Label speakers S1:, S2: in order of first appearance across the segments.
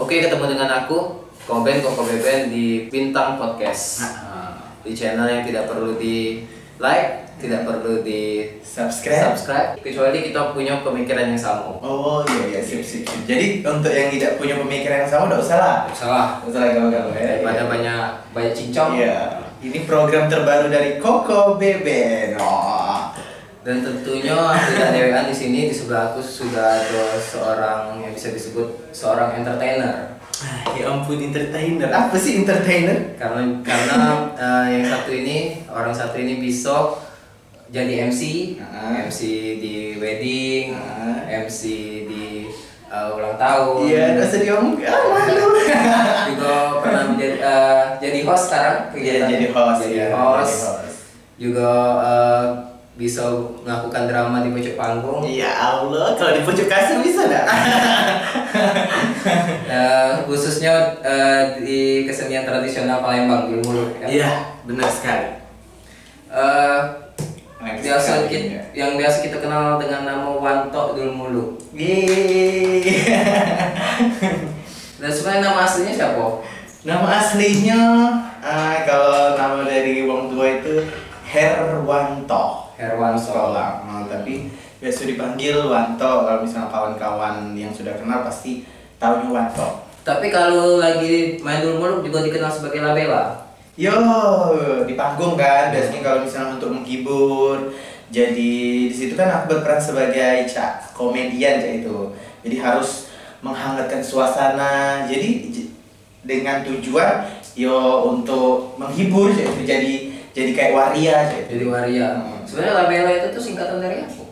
S1: Oke, ketemu dengan aku, Koko Beben di Bintang Podcast. Di channel yang tidak perlu di like, tidak perlu di subscribe, kecuali kita punya pemikiran yang sama.
S2: Oh iya, sip. Jadi untuk yang tidak punya pemikiran yang sama, udah usah lah.
S1: Udah usah
S2: galau-galau ya.
S1: Banyak cincong.
S2: Iya. Ini program terbaru dari Koko Beben.
S1: Dan tentunya tidak dewean di sini, di sebelah aku sudah ada seorang yang bisa disebut seorang entertainer.
S2: Ya ampun, entertainer. Apa sih entertainer?
S1: Karena orang satu ini bisa jadi MC, MC di wedding, MC di ulang tahun.
S2: Iya, nggak usah diomong. Malu.
S1: Juga pernah menjadi jadi host sekarang.
S2: Jadi host.
S1: Juga bisa melakukan drama di pojok panggung.
S2: Ya Allah, kalau di pojok kasur bisa nggak?
S1: Khususnya di kesenian tradisional Palembang, di Mulut.
S2: Iya, benar sekali.
S1: Yang biasa kita kenal dengan nama Wanto Dulmulu. Dan sebenarnya nama aslinya siapa?
S2: Nama aslinya kalau nama dari wong tua itu Herwanto sekolah. Tapi biasa dipanggil Wanto. Kalau misalnya kawan-kawan yang sudah kenal pasti tahunya Wanto.
S1: Tapi kalau lagi main Dulmulu juga dikenal sebagai Labela.
S2: Yo, di panggung kan biasanya kalau misalnya untuk menghibur. Jadi di situ kan aku berperan sebagai komedian itu. Jadi harus menghangatkan suasana. Jadi dengan tujuan untuk menghibur jadi kayak waria
S1: Jadi waria. Sebenarnya Labela itu tuh singkatan dari apa?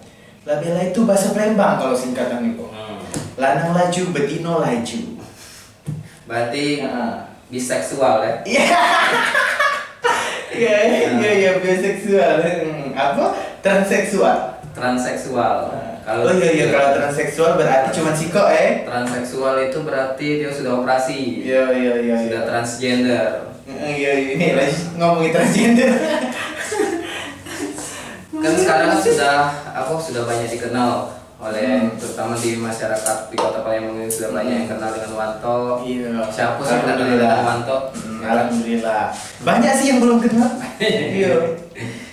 S2: Labela itu bahasa Palembang kalau singkatan itu. Lanang laju, betino laju.
S1: Berarti biseksual ya?
S2: Iya, biseksual. Apa? Transseksual.
S1: Kalau
S2: kalau transseksual berarti cuma siko
S1: Transseksual itu berarti dia sudah operasi.
S2: Iya.
S1: Sudah transgender.
S2: Iya, ini ngomongin transgender.
S1: Kan sekarang sudah banyak dikenal oleh terutama di masyarakat di Kota Palembang ini, sudah banyak yang kenal dengan Wanto.
S2: Iya.
S1: Siapa sih yang kenal dengan Wanto?
S2: Alhamdulillah. Banyak sih yang belum kenal. Iya.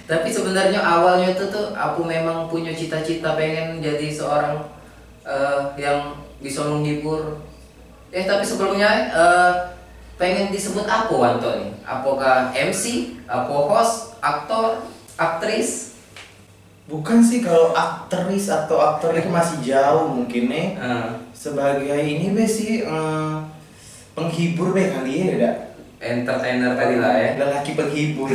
S1: Tapi sebenarnya awalnya itu tuh aku memang punya cita-cita pengen jadi seorang yang bisa menghibur. Tapi sebelumnya pengen disebut apa Wanto nih? Apakah MC, apa host, aktor, aktris?
S2: Bukan sih, kalau aktris atau aktor itu masih jauh mungkin nih. Sebagai ini sih penghibur kali ya,
S1: entertainer tadi lah ya.
S2: Lelaki penghibur.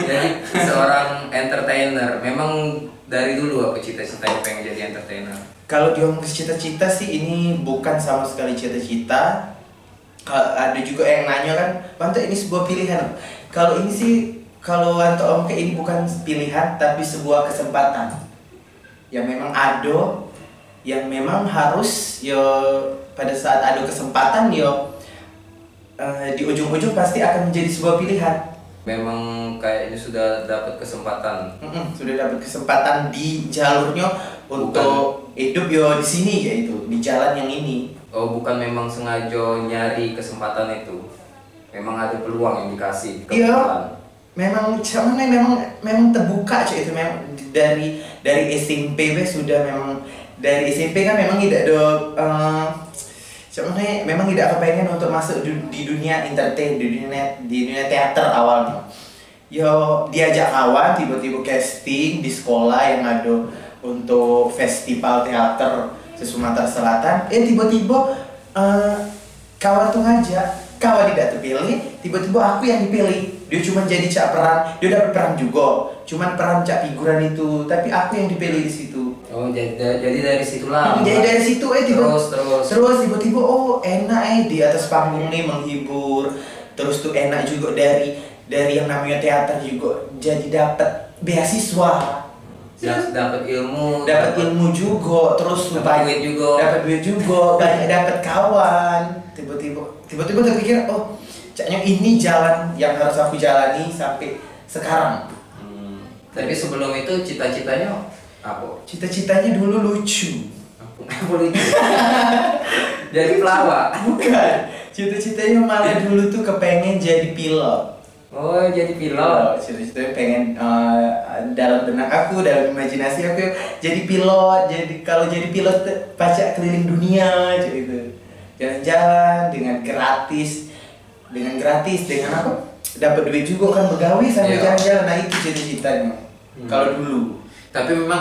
S1: Jadi seorang entertainer. Memang dari dulu aku cita-citanya pengen jadi entertainer.
S2: Kalau diomong cita-cita sih ini bukan sama sekali cita-cita. Ada juga yang nanya kan, Wanto ini sebuah pilihan. Kalau ini sih, kalau Wanto omke ini bukan pilihan tapi sebuah kesempatan. Yang memang ada, yang memang harus pada saat ada kesempatan di ujung-ujung pasti akan menjadi sebuah pilihan.
S1: Memang kayaknya sudah dapat kesempatan.
S2: Sudah dapat kesempatan di jalurnya untuk hidup di sini, yaitu di jalan yang ini.
S1: Oh, bukan memang sengaja nyari kesempatan itu. Memang ada peluang yang dikasih.
S2: Iya. Memang terbuka itu memang dari SMP sudah memang dari SMP kan memang tidak ada memang tidak kepengen untuk masuk di dunia entertain, di dunia teater awalnya. Diajak kawan tiba-tiba casting di sekolah yang ada untuk festival teater se-Sumatera Selatan. Tiba-tiba kawan tuh ngajak, kawan tidak terpilih, tiba-tiba aku yang dipilih. Dia cuma jadi peran, dia dapat peran juga, cuman peran figuran itu, tapi aku yang dipilih di situ.
S1: Oh, jadi dari situlah.
S2: Jadi dari situ
S1: terus
S2: tiba-tiba enak di atas panggung nih menghibur. Terus tuh enak juga dari yang namanya teater juga jadi dapat beasiswa.
S1: Dapat ilmu
S2: juga, terus
S1: dapat
S2: duit juga, banyak dapat kawan. Tiba-tiba terpikir, caknya ini jalan yang harus aku jalani sampai sekarang.
S1: Tapi sebelum itu cita-citanya apa?
S2: Cita-citanya dulu lucu.
S1: politik. Jadi pelawak.
S2: Bukan. Cita-citanya malah dulu tuh kepengen jadi pilot.
S1: Oh, jadi pilot.
S2: Cita-citanya pengen dalam benak aku, dalam imajinasi aku jadi pilot. Jadi kalau jadi pilot pajak keliling dunia gitu. Jalan-jalan dengan gratis, dengan apa? Dapat duit juga kan begawi sambil jalan-jalan. Nah itu cita-citanya. Kalau dulu.
S1: Tapi memang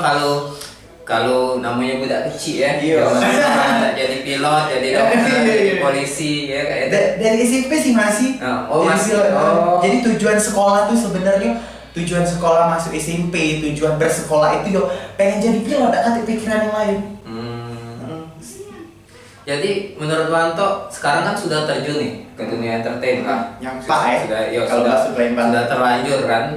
S1: kalau namanya budak kecil ya, jadi pilot, jadi dokter, jadi polisi ya kayak itu.
S2: Dari SMP sih masih.
S1: Masih.
S2: Jadi tujuan sekolah tuh sebenarnya tujuan sekolah masuk SMP, tujuan bersekolah itu yo pengen jadi pilot, gak ada pikiran yang lain.
S1: Jadi menurut Wanto sekarang kan sudah terjun nih ke dunia entertain kan?
S2: Nyampak
S1: sudah terlanjur kan?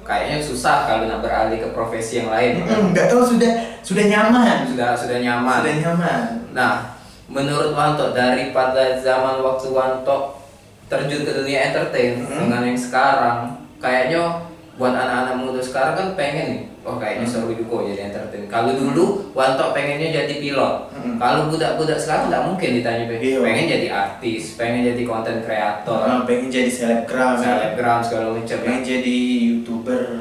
S1: Kayaknya susah kalau nak beralih ke profesi yang lain.
S2: Nggak tahu sudah nyaman.
S1: Sudah nyaman.
S2: Sudah nyaman.
S1: Nah, menurut Wanto daripada zaman waktu Wanto terjun ke dunia entertain dengan yang sekarang, kayaknya buat anak-anak muda sekarang kan pengen nih, kayaknya seru juga jadi entertain. Kalau dulu Wanto pengennya jadi pilot. Kalau budak-budak sekarang nggak mungkin ditanya pengen jadi artis, pengen jadi content creator,
S2: pengen jadi selebgram
S1: segala macam,
S2: pengen jadi YouTuber.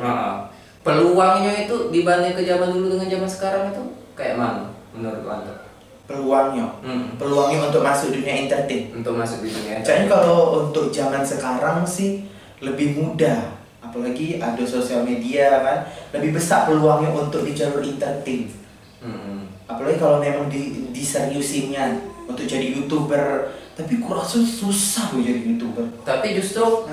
S1: Peluangnya itu dibanding ke zaman dulu dengan zaman sekarang itu kayak mana menurut Wanto?
S2: Peluangnya untuk masuk dunia entertain.
S1: Untuk masuk di dunia.
S2: Jadi kalau untuk zaman sekarang sih lebih mudah. Apalagi ada sosial media kan, lebih besar peluangnya untuk di jalur entertain. Apalagi kalau memang diseriusinnya untuk jadi YouTuber, tapi kurang susah loh jadi YouTuber.
S1: Tapi justru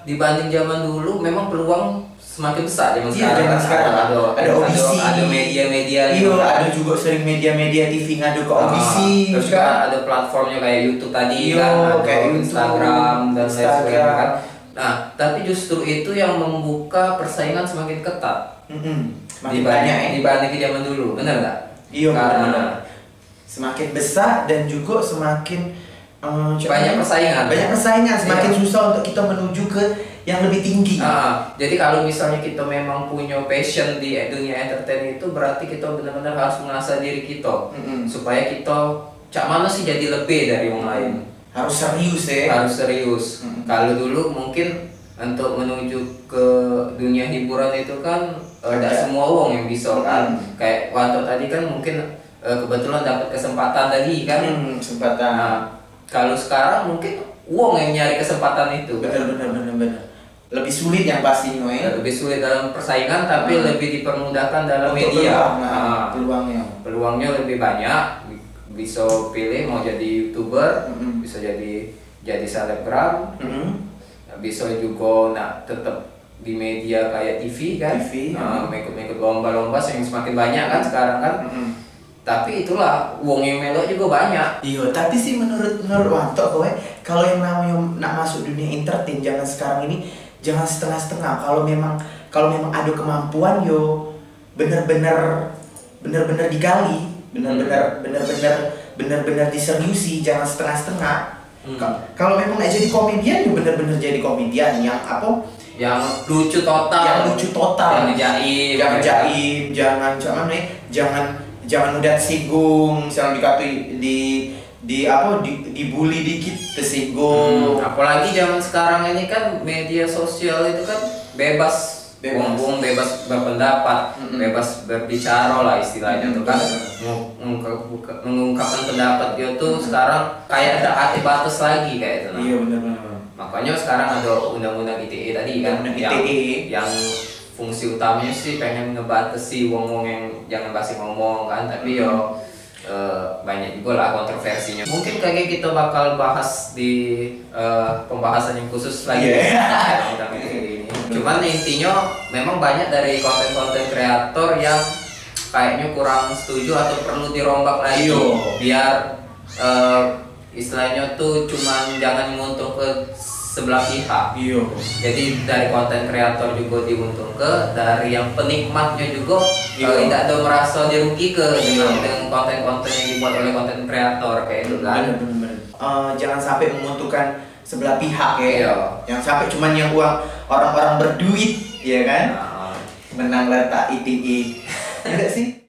S1: dibanding zaman dulu memang peluang semakin besar zaman sekarang. Ada audisi, ada media-media.
S2: Iya, ada juga sering media-media TV ngadu ke audisi.
S1: Terus juga ada platformnya kayak YouTube tadi kan, kayak Instagram dan lain sebagainya kan. Nah, tapi justru itu yang membuka persaingan semakin ketat. Dibanding zaman dulu, benar nggak?
S2: Iya, benar. Semakin besar dan juga semakin
S1: banyak persaingan.
S2: Semakin susah untuk kita menuju ke yang lebih tinggi.
S1: Jadi kalau misalnya kita memang punya passion di dunia entertain itu berarti kita benar-benar harus mengasah diri kita supaya kita cak mana sih jadi lebih dari orang lain.
S2: Harus serius ya.
S1: Harus serius. Kalau dulu mungkin untuk menuju ke dunia hiburan itu kan tidak semua orang yang bisa kan. Kayak Wanto tadi kan mungkin kebetulan dapat kesempatan tadi kan.
S2: Kesempatan.
S1: Nah, kalau sekarang mungkin uang yang nyari kesempatan itu.
S2: Benar. Lebih sulit yang pastinya ya.
S1: Lebih sulit dalam persaingan tapi lebih dipermudahkan dalam media. Peluangnya lebih banyak. Bisa pilih mau jadi YouTuber, bisa jadi selebgram, bisa juga tetap di media kayak TV kan, ikut lomba-lomba yang semakin banyak kan sekarang kan. Tapi itulah uang yang melok juga banyak.
S2: Iya, tapi sih menurut Wanto kalau yang namanya nak masuk dunia entertain jangan sekarang ini jangan setengah-setengah. Kalau memang ada kemampuan yo bener-bener digali. Benar-benar diseriusi, jangan setengah-setengah. Kalau memang nggak jadi komedian, ya benar-benar jadi komedian yang
S1: lucu total,
S2: jangan jaim, jangan udah tersinggung, misalnya dibully dikit tersinggung.
S1: Apalagi zaman sekarang ini kan media sosial itu kan bebas berpendapat, bebas berbicara lah istilahnya tuh kan, mengungkapkan pendapat dia tuh sekarang kayak ada arti batas lagi kayak itu.
S2: Iya benar.
S1: Makanya sekarang ada undang-undang ITE tadi kan, yang fungsi utamanya sih pengen ngebatasi wong-wong yang jangan basi ngomong kan, tapi banyak juga lah kontroversinya. Mungkin kayak kita bakal bahas di pembahasan yang khusus lagi. Undang-undang ITE. Cuman intinya memang banyak dari konten-konten kreator yang kayaknya kurang setuju atau perlu dirombak lagi biar istilahnya tuh cuman jangan menguntung ke sebelah pihak. Jadi dari konten kreator juga diuntungkan, dari yang penikmatnya juga tidak ada merasa dirugikan dengan konten-konten yang dibuat oleh konten kreator kayak itu kan.
S2: Jangan sampai menguntungkan sebelah pihak ya. Yang sampai cuman yang orang-orang berduit ya kan. Menang letak ITE. Enggak sih?